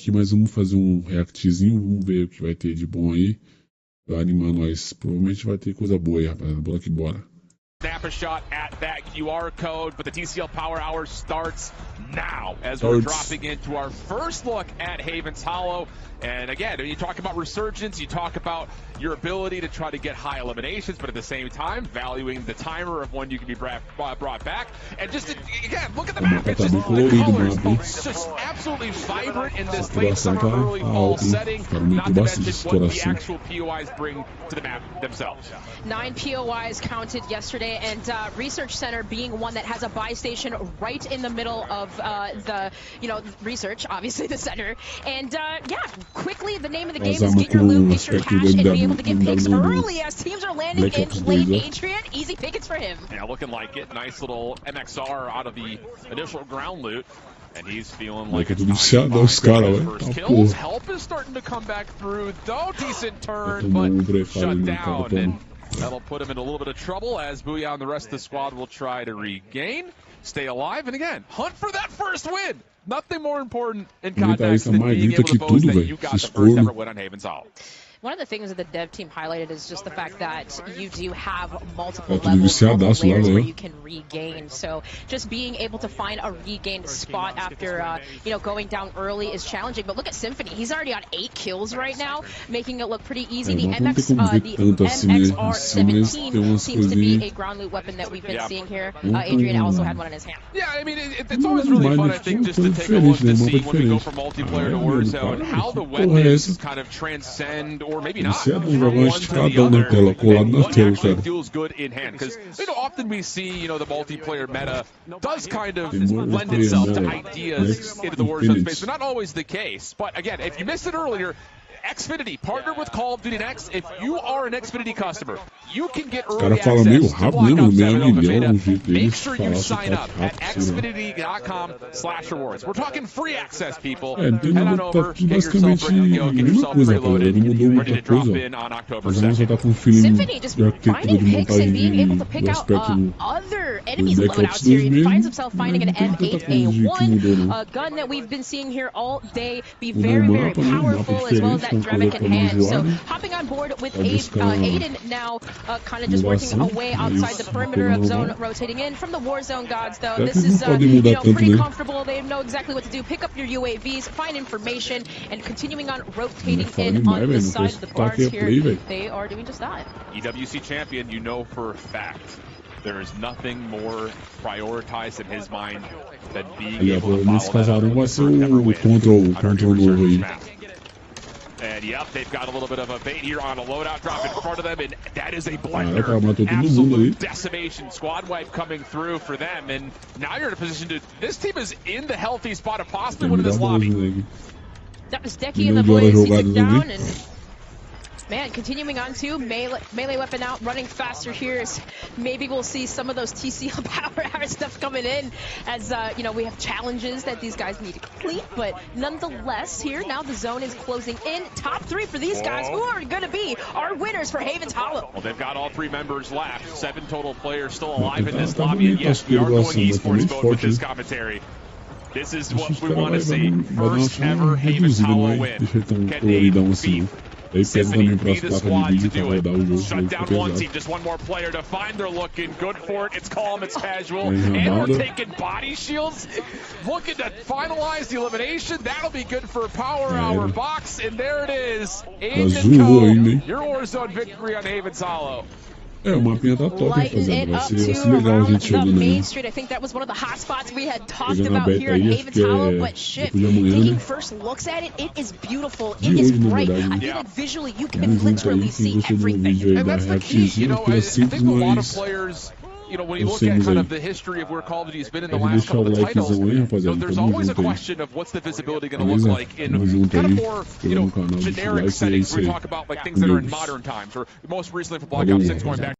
aqui, mas vamos fazer um reactzinho, vamos ver o que vai ter de bom aí. Vai animar nós. Provavelmente vai ter coisa boa aí, rapaziada. Bora que bora. Snap a shot at that QR code, but the TCL Power Hour starts now as we're dropping into our first look at Haven's Hollow. And again, you talk about resurgence, you talk about your ability to try to get high eliminations, but at the same time, valuing the timer of when you can be brought back. And just, again, look at the map. It's just the colors. It's just absolutely vibrant in this late summer, early fall setting. Not to mention what the actual POIs bring to the map themselves. 9 POIs counted yesterday, and Research Center being one that has a buy station right in the middle of the, research, obviously the center. And yeah, quickly, the name of the game is get your loot, get your cash, and be able to get picks early as teams are landing in late. Adrian, easy pickets for him. Yeah, looking like it. Nice little MXR out of the initial ground loot. And he's feeling like it's time to first kills. Help is starting to come back through, though. Decent turn, but shut down. And that'll put him in a little bit of trouble as Booyah and the rest of the squad will try to regain, stay alive, and again, hunt for that first win. Nothing more important in context than being able to boast that you got the first ever win on Haven's Hollow. One of the things that the dev team highlighted is just the fact that you do have multiple levels, multiple layers where you can regain. So just being able to find a regained spot after, going down early is challenging. But look at Symphony. He's already on 8 kills right now, making it look pretty easy. The MXR-17 seems to be a ground loot weapon that we've been seeing here. Adrian also had one in his hand. Yeah, I mean, it's always really fun, I think, just to take a look to see when we go from multiplayer to Warzone, how the weapons kind of transcend or maybe not. From one to the other, what actually feels good in hand. Because often we see, the multiplayer meta does kind of lend itself to ideas into the Warzone space, but not always the case. But again, if you missed it earlier, Xfinity partnered with Call of Duty Next. If you are an Xfinity customer, you can get early access to Black Ops 7 Alpha Beta. Make sure you sign up at xfinity.com/rewards. We're talking free access, people. Head on over, get yourself ready to go, get yourself preloaded, ready to drop in on October 2nd. Symphony just finding picks and being able to pick out other enemies' loadouts here. He finds himself finding an M8A1, a gun that we've been seeing here all day, be very, very powerful, as well as that Dremic in hand. So hopping on board with Aiden now kind of just working away outside the perimeter of zone, rotating in from the Warzone gods, though. This is pretty comfortable. They know exactly what to do. Pick up your UAVs, find information, and continuing on rotating in on the side of the bars here. They are doing just that. EWC champion, you know for a fact there is nothing more prioritized in his mind than being able to follow that map. And yep, they've got a little bit of a bait here on a loadout drop in front of them, and that is a blender. Absolute decimation, squad wipe coming through for them, and now you're in a position to, this team is in the healthy spot of possibly winning this lobby. That was Decky and the boys, he took down, and man, continuing on to melee weapon out, running faster here. Maybe we'll see some of those TCL Power Hour stuff coming in as, we have challenges that these guys need to complete. But nonetheless, here now the zone is closing in. Top 3 for these guys who are going to be our winners for Haven's Hollow. Well, they've got all 3 members left. 7 total players still alive in this lobby. And yes, we are going esports mode with this commentary. This is what we want to see. First ever Haven's Hollow win. Can they beat Symphony, be the squad to do it? Shut down one team, just one more player to find. They're looking good for it. It's calm, it's casual, and we're taking body shields. Looking to finalize the elimination. That'll be good for Power Hour box, and there it is. Aiden Co, your Warzone victory on Haven's Hollow. O mapinha tá top, rapaziada. Vai ser legal a gente jogando aí. I think that was one of the hot spots we had talked about here at Haven's Hollow, but shit, taking first looks at it, it is beautiful, it is bright. I feel like visually you can literally see everything. And that's the key, I think a lot of players, when you look at kind of the history of where Call of Duty has been in the last couple of titles, there's always a question of what's the visibility going to look like in kind of more, generic settings. We talk about like things that are in modern times, or most recently for Black Ops 6 going back